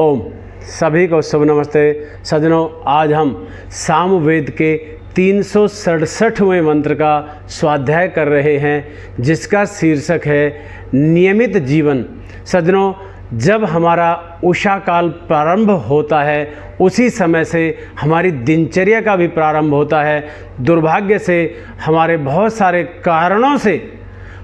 ओम सभी को शुभ नमस्ते सज्जनों। आज हम सामवेद के 367वें मंत्र का स्वाध्याय कर रहे हैं, जिसका शीर्षक है नियमित जीवन। सज्जनों, जब हमारा उषा काल प्रारंभ होता है उसी समय से हमारी दिनचर्या का भी प्रारंभ होता है। दुर्भाग्य से हमारे बहुत सारे कारणों से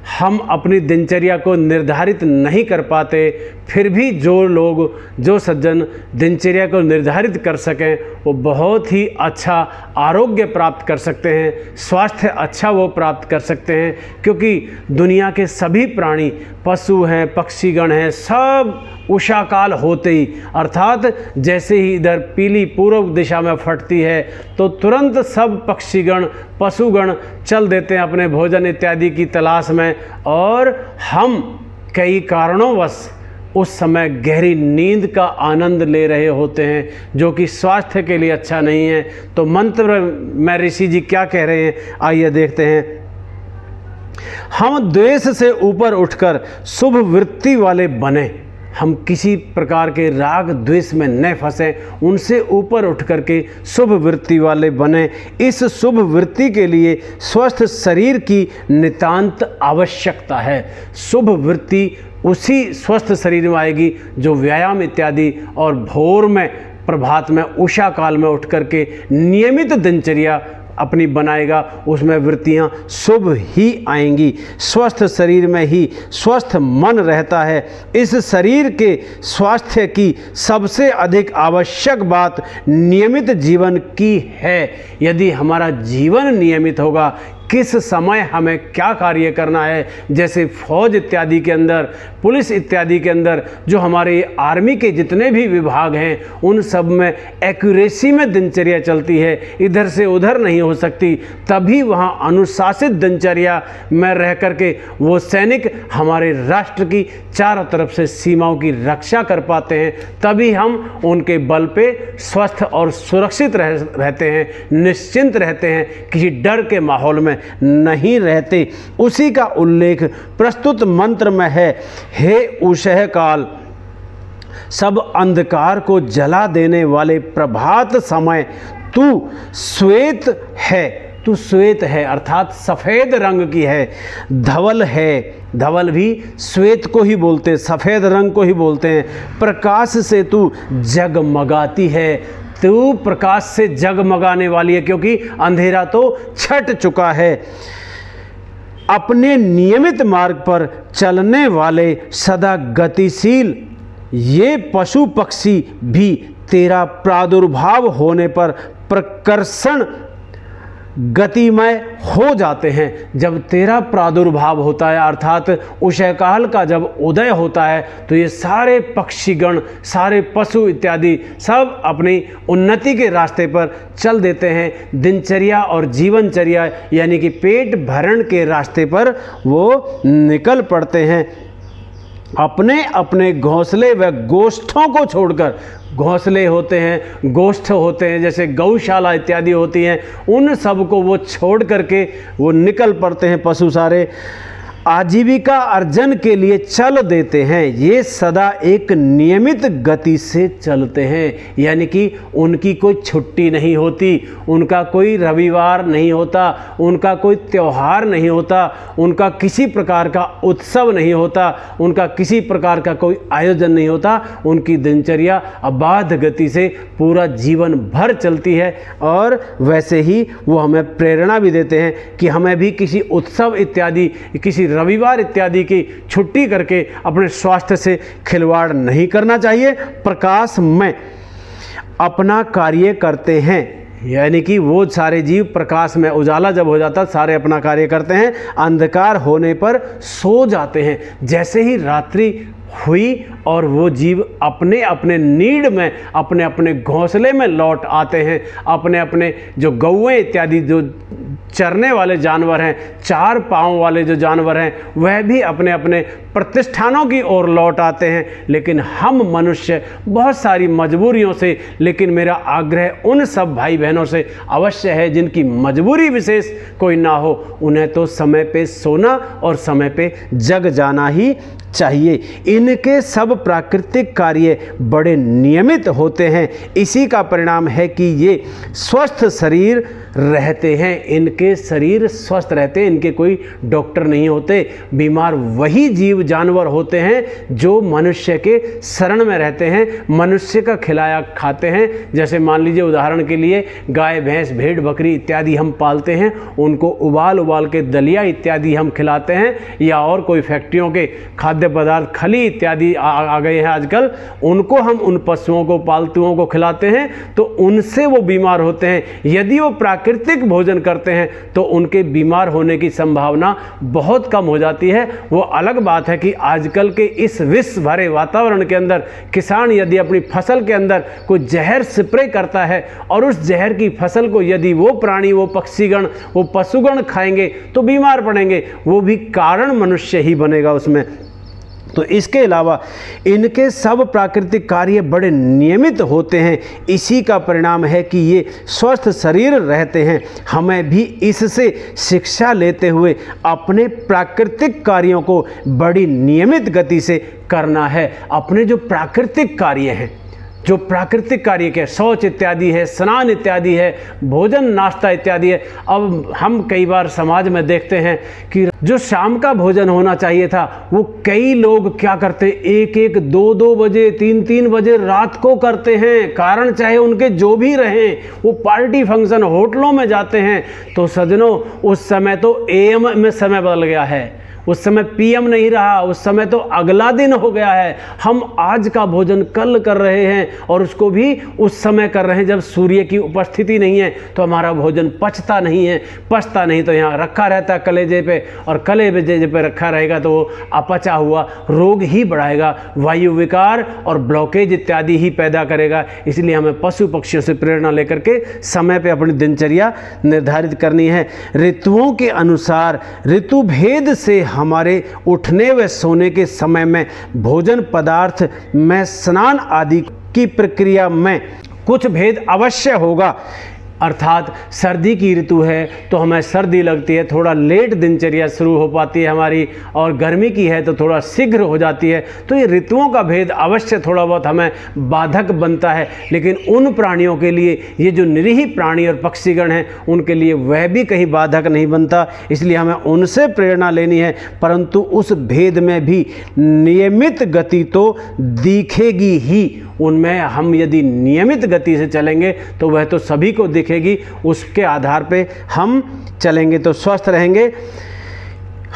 हम अपनी दिनचर्या को निर्धारित नहीं कर पाते। फिर भी जो सज्जन दिनचर्या को निर्धारित कर सकें वो बहुत ही अच्छा आरोग्य प्राप्त कर सकते हैं, स्वास्थ्य अच्छा वो प्राप्त कर सकते हैं। क्योंकि दुनिया के सभी प्राणी, पशु हैं, पक्षीगण हैं, सब उषा काल होते ही, अर्थात जैसे ही इधर पीली पूर्व दिशा में फटती है तो तुरंत सब पक्षीगण, पशुगण चल देते हैं अपने भोजन इत्यादि की तलाश में, और हम कई कारणोंवश उस समय गहरी नींद का आनंद ले रहे होते हैं, जो कि स्वास्थ्य के लिए अच्छा नहीं है। तो मंत्र में ऋषि जी क्या कह रहे हैं, आइए देखते हैं। हम द्वेष से ऊपर उठकर शुभ वृत्ति वाले बने। हम किसी प्रकार के राग द्वेष में न फंसें, उनसे ऊपर उठ करके शुभ वृत्ति वाले बने। इस शुभ वृत्ति के लिए स्वस्थ शरीर की नितांत आवश्यकता है। शुभ वृत्ति उसी स्वस्थ शरीर में आएगी जो व्यायाम इत्यादि और भोर में, प्रभात में, उषा काल में उठ करके नियमित दिनचर्या अपनी बनाएगा। उसमें वृत्तियां शुभ ही आएंगी। स्वस्थ शरीर में ही स्वस्थ मन रहता है। इस शरीर के स्वास्थ्य की सबसे अधिक आवश्यक बात नियमित जीवन की है। यदि हमारा जीवन नियमित होगा, किस समय हमें क्या कार्य करना है, जैसे फौज इत्यादि के अंदर, पुलिस इत्यादि के अंदर, जो हमारे आर्मी के जितने भी विभाग हैं, उन सब में एक्यूरेसी में दिनचर्या चलती है, इधर से उधर नहीं हो सकती। तभी वहाँ अनुशासित दिनचर्या में रह करके वो सैनिक हमारे राष्ट्र की चारों तरफ से सीमाओं की रक्षा कर पाते हैं। तभी हम उनके बल पे स्वस्थ और सुरक्षित रहते हैं, निश्चिंत रहते हैं, किसी डर के माहौल में नहीं रहते। उसी का उल्लेख प्रस्तुत मंत्र में है। हे उषः काल, सब अंधकार को जला देने वाले प्रभात समय, तू श्वेत है। तू श्वेत है अर्थात सफ़ेद रंग की है। धवल है, धवल भी श्वेत को ही बोलते हैं, सफ़ेद रंग को ही बोलते हैं। प्रकाश से तू जगमगाती है। तू प्रकाश से जगमगाने वाली है, क्योंकि अंधेरा तो छट चुका है। अपने नियमित मार्ग पर चलने वाले, सदा गतिशील ये पशु पक्षी भी तेरा प्रादुर्भाव होने पर प्रकर्षण गतिमय हो जाते हैं। जब तेरा प्रादुर्भाव होता है, अर्थात उषः काल का जब उदय होता है, तो ये सारे पक्षीगण, सारे पशु इत्यादि सब अपनी उन्नति के रास्ते पर चल देते हैं। दिनचर्या और जीवनचर्या यानी कि पेट भरण के रास्ते पर वो निकल पड़ते हैं। अपने अपने घोंसले व गोष्ठों को छोड़कर, घोंसले होते हैं, गोष्ठ होते हैं, जैसे गौशाला इत्यादि होती हैं, उन सब को वो छोड़ करके वो निकल पड़ते हैं पशु सारे। आजीविका अर्जन के लिए चल देते हैं। ये सदा एक नियमित गति से चलते हैं, यानी कि उनकी कोई छुट्टी नहीं होती, उनका कोई रविवार नहीं होता, उनका कोई त्यौहार नहीं होता, उनका किसी प्रकार का उत्सव नहीं होता, उनका किसी प्रकार का कोई आयोजन नहीं होता। उनकी दिनचर्या अबाध गति से पूरा जीवन भर चलती है। और वैसे ही वो हमें प्रेरणा भी देते हैं कि हमें भी किसी उत्सव इत्यादि, किसी रविवार इत्यादि की छुट्टी करके अपने स्वास्थ्य से खिलवाड़ नहीं करना चाहिए। प्रकाश में अपना कार्य करते हैं, यानी कि वो सारे जीव प्रकाश में, उजाला जब हो जाता सारे अपना कार्य करते हैं, अंधकार होने पर सो जाते हैं। जैसे ही रात्रि हुई और वो जीव अपने अपने नीड में, अपने अपने घोंसले में लौट आते हैं, अपने अपने जो गौएं इत्यादि जो चरने वाले जानवर हैं, चार पाँव वाले जो जानवर हैं, वह भी अपने अपने प्रतिष्ठानों की ओर लौट आते हैं। लेकिन हम मनुष्य बहुत सारी मजबूरियों से, लेकिन मेरा आग्रह उन सब भाई बहनों से अवश्य है जिनकी मजबूरी विशेष कोई ना हो, उन्हें तो समय पे सोना और समय पे जग जाना ही चाहिए। इनके सब प्राकृतिक कार्य बड़े नियमित होते हैं। इसी का परिणाम है कि ये स्वस्थ शरीर रहते हैं। इनके शरीर स्वस्थ रहते हैं, इनके कोई डॉक्टर नहीं होते। बीमार वही जीव जानवर होते हैं जो मनुष्य के शरण में रहते हैं, मनुष्य का खिलाया खाते हैं। जैसे मान लीजिए उदाहरण के लिए गाय भैंस भेड़ बकरी इत्यादि हम पालते हैं, उनको उबाल उबाल के दलिया इत्यादि हम खिलाते हैं, या और कोई फैक्ट्रियों के खाद्य पदार्थ खली इत्यादि आ गए हैं आजकल, उनको हम उन पशुओं को पालतुओं को खिलाते हैं, तो उनसे वो बीमार होते हैं। यदि वो प्राकृतिक भोजन करते हैं तो उनके बीमार होने की संभावना बहुत कम हो जाती है। वो अलग बात है कि आजकल के इस विष भरे वातावरण के अंदर किसान यदि अपनी फसल के अंदर कोई जहर स्प्रे करता है और उस जहर की फसल को यदि वो प्राणी, वो पक्षीगण, वो पशुगण खाएंगे तो बीमार पड़ेंगे, वो भी कारण मनुष्य ही बनेगा उसमें। तो इसके अलावा इनके सब प्राकृतिक कार्य बड़े नियमित होते हैं। इसी का परिणाम है कि ये स्वस्थ शरीर रहते हैं। हमें भी इससे शिक्षा लेते हुए अपने प्राकृतिक कार्यों को बड़ी नियमित गति से करना है। अपने जो प्राकृतिक कार्य हैं, जो प्राकृतिक कार्य के शौच इत्यादि है, स्नान इत्यादि है, भोजन नाश्ता इत्यादि है। अब हम कई बार समाज में देखते हैं कि जो शाम का भोजन होना चाहिए था वो कई लोग क्या करते, एक एक दो दो बजे, तीन तीन बजे रात को करते हैं। कारण चाहे उनके जो भी रहें, वो पार्टी फंक्शन होटलों में जाते हैं। तो सज्जनों, उस समय तो AM में समय बदल गया है, उस समय PM नहीं रहा, उस समय तो अगला दिन हो गया है। हम आज का भोजन कल कर रहे हैं और उसको भी उस समय कर रहे हैं जब सूर्य की उपस्थिति नहीं है, तो हमारा भोजन पचता नहीं है। पचता नहीं तो यहाँ रखा रहता है कलेजे पे, और कलेजे पे रखा रहेगा तो वो अपचा हुआ रोग ही बढ़ाएगा, वायु विकार और ब्लॉकेज इत्यादि ही पैदा करेगा। इसलिए हमें पशु पक्षियों से प्रेरणा लेकर के समय पे अपनी दिनचर्या निर्धारित करनी है। ऋतुओं के अनुसार ऋतु भेद से हमारे उठने व सोने के समय में भोजन पदार्थ में स्नान आदि की प्रक्रिया में कुछ भेद अवश्य होगा। अर्थात सर्दी की ऋतु है तो हमें सर्दी लगती है, थोड़ा लेट दिनचर्या शुरू हो पाती है हमारी, और गर्मी की है तो थोड़ा शीघ्र हो जाती है। तो ये ऋतुओं का भेद अवश्य थोड़ा बहुत हमें बाधक बनता है, लेकिन उन प्राणियों के लिए, ये जो निरीह प्राणी और पक्षीगण हैं, उनके लिए वह भी कहीं बाधक नहीं बनता। इसलिए हमें उनसे प्रेरणा लेनी है, परंतु उस भेद में भी नियमित गति तो दिखेगी ही। उनमें हम यदि नियमित गति से चलेंगे तो वह तो सभी को दिखेगी, उसके आधार पे हम चलेंगे तो स्वस्थ रहेंगे।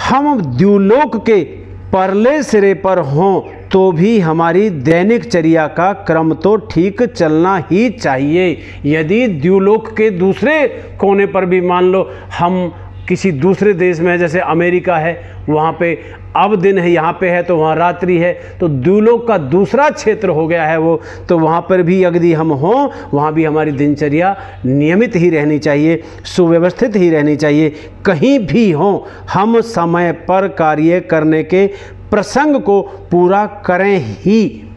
हम द्युलोक के परले सिरे पर हों तो भी हमारी दैनिक चर्या का क्रम तो ठीक चलना ही चाहिए। यदि द्युलोक के दूसरे कोने पर भी मान लो हम किसी दूसरे देश में, जैसे अमेरिका है, वहाँ पे अब दिन है, यहाँ पे है तो वहाँ रात्रि है, तो द्युलोक का दूसरा क्षेत्र हो गया है वो, तो वहाँ पर भी यदि हम हों, वहाँ भी हमारी दिनचर्या नियमित ही रहनी चाहिए, सुव्यवस्थित ही रहनी चाहिए। कहीं भी हों, हम समय पर कार्य करने के प्रसंग को पूरा करें ही।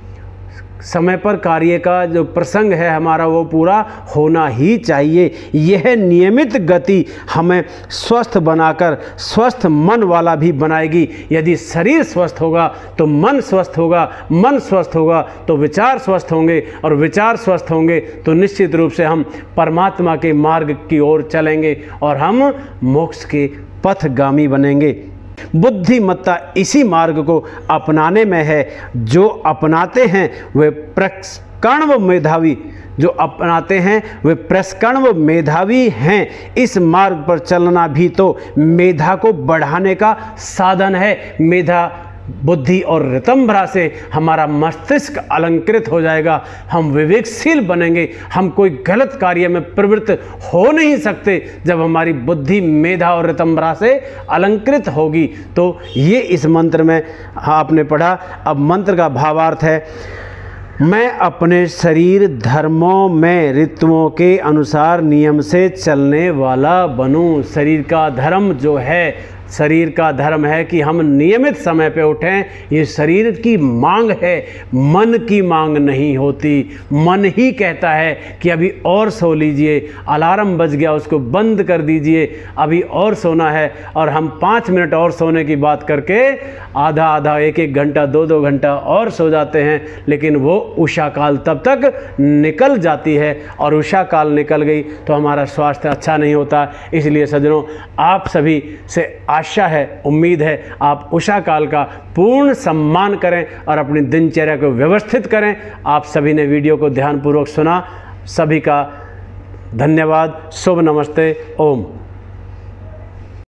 समय पर कार्य का जो प्रसंग है हमारा वो पूरा होना ही चाहिए। यह नियमित गति हमें स्वस्थ बनाकर स्वस्थ मन वाला भी बनाएगी। यदि शरीर स्वस्थ होगा तो मन स्वस्थ होगा, मन स्वस्थ होगा तो विचार स्वस्थ होंगे, और विचार स्वस्थ होंगे तो निश्चित रूप से हम परमात्मा के मार्ग की ओर चलेंगे और हम मोक्ष के पथगामी बनेंगे। बुद्धिमत्ता इसी मार्ग को अपनाने में है। जो अपनाते हैं वे प्रस्कण्व मेधावी, जो अपनाते हैं वे प्रस्कण्व मेधावी हैं। इस मार्ग पर चलना भी तो मेधा को बढ़ाने का साधन है। मेधा, बुद्धि और ऋतंभरा से हमारा मस्तिष्क अलंकृत हो जाएगा, हम विवेकशील बनेंगे। हम कोई गलत कार्य में प्रवृत्त हो नहीं सकते जब हमारी बुद्धि मेधा और ऋतंभरा से अलंकृत होगी। तो ये इस मंत्र में आपने पढ़ा। अब मंत्र का भावार्थ है, मैं अपने शरीर धर्मों में ऋतुओं के अनुसार नियम से चलने वाला बनूं। शरीर का धर्म जो है, शरीर का धर्म है कि हम नियमित समय पे उठें। ये शरीर की मांग है, मन की मांग नहीं होती। मन ही कहता है कि अभी और सो लीजिए, अलार्म बज गया उसको बंद कर दीजिए, अभी और सोना है। और हम 5 मिनट और सोने की बात करके आधा आधा, 1-1 घंटा, 2-2 घंटा और सो जाते हैं। लेकिन वो उषा काल तब तक निकल जाती है, और उषा काल निकल गई तो हमारा स्वास्थ्य अच्छा नहीं होता। इसलिए सज्जनों, आप सभी से आशा है, उम्मीद है, आप उषा काल का पूर्ण सम्मान करें और अपनी दिनचर्या को व्यवस्थित करें। आप सभी ने वीडियो को ध्यानपूर्वक सुना, सभी का धन्यवाद। शुभ नमस्ते। ओम।